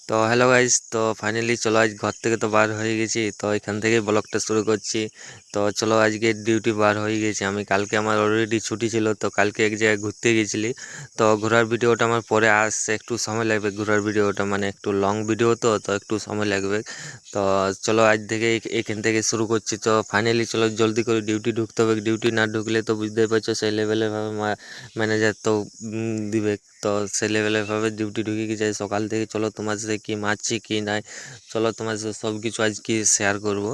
তো hello guys, তো finally চলো আজ ঘর থেকে তো বার হয়ে গেছি। তো এখান থেকে ব্লগটা শুরু করছি। তো চলো আজকে ডিউটি বার হয়ে গেছি আমি। কালকে আমার অলরেডি ছুটি ছিল, তো কালকে এক জায়গায় ঘুরতে গেছিলি। তো ঘোরার ভিডিওটা আমার পরে আসছে, একটু সময় লাগবে। ঘোরার ভিডিওটা মানে একটু লং ভিডিও, তো একটু সময় লাগবে। তো চলো আজ থেকে এখান থেকে শুরু করছি। তো ফাইনালি চলো জলদি করে ডিউটি ঢুকতে হবে। ডিউটি না ঢুকলে তো বুঝতেই পারছো সেই লেভেলের ভাবে ম্যানেজার তো দিবে। তো সেই লেভেলের ভাবে ডিউটি ঢুকে গেছে সকাল থেকে। চলো তোমার সাথে কি মারছি কি নাই, চলো তোমার সাথে সব কিছু আজকে শেয়ার করব।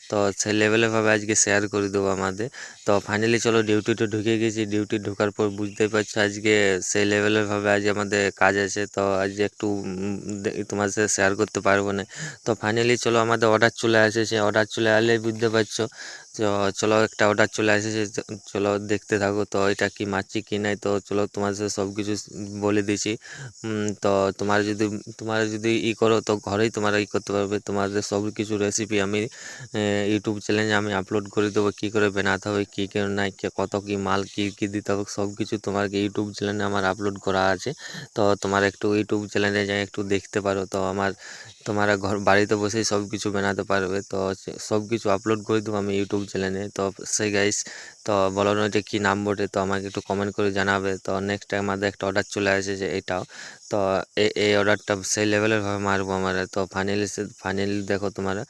তো সেই লেভেলের ভাবে আজকে শেয়ার করে দেবো আমাদের। তো ফাইনালি চলো ডিউটিতে ঢুকে গেছি। ডিউটি ঢোকার পর বুঝতেই পারছো আজকে সেই লেভেলের ভাবে আজ আমাদের কাজ আছে। তো আজ একটু তোমার সাথে শেয়ার করতে পারবো না। তো ফাইনালি চলো আমাদের অর্ডার চলে আসে, সেই অর্ডার চলে আসলে বুঝতে পারছো। তো চলো একটা অর্ডার চলে এসেছে, চলো দেখতে থাকো। তো এটা কি মারছি কি নাই, তো চলো তোমার সাথে সব কিছু বলে দিছি। তো তোমরা যদি করো তো ঘরেই তোমরা করতে পারবে। তোমাদের সব কিছু রেসিপি আমি ইউটিউব চ্যানেলে আমি আপলোড করে দেবো। কী করে বানাতে হবে, কী করে নাই, কত কী মাল কী কী দিতে হবে, সব কিছু তোমাকে ইউটিউব চ্যানেলে আমার আপলোড করা আছে। তো তোমার একটু ইউটিউব চ্যানেলে যাই একটু দেখতে পারো। তো তোমরা ঘর বাড়িতে বসেই সব কিছু বানাতে পারবে। তো সব কিছু আপলোড করে দেবো আমি ইউটিউব চ্যানেলে। তো সেই গাইস, তো বলো না যে কী নাম বটে, তো আমাকে একটু কমেন্ট করে জানাবে। তো নেক্সট টাইম আমাদের একটা অর্ডার চলে আসে যে এটাও। তো এই অর্ডারটা সেই লেভেলের ভাবে মারবো আমরা। তো ফাইনালি দেখো তোমরা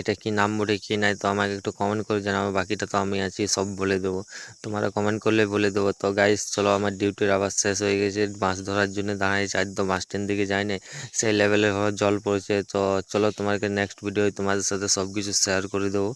এটা কি নাম বটে কি নাই, তো আমাকে একটু কমেন্ট করে জানাবো। বাকিটা তো আমি আছি, সব বলে দেবো। তোমরা কমেন্ট করলে বলে দেবো। তো গাইস চলো, আমার ডিউটির আবার শেষ হয়ে গেছে। বাস ধরার জন্য দাঁড়াইছি, একদম বাস স্ট্যান্ড দিকে যাই না, সেই লেভেলের ভাবে জল পড়েছে। তো চলো তোমাকে নেক্সট ভিডিও তোমাদের সাথে সব কিছু শেয়ার করে দেবো।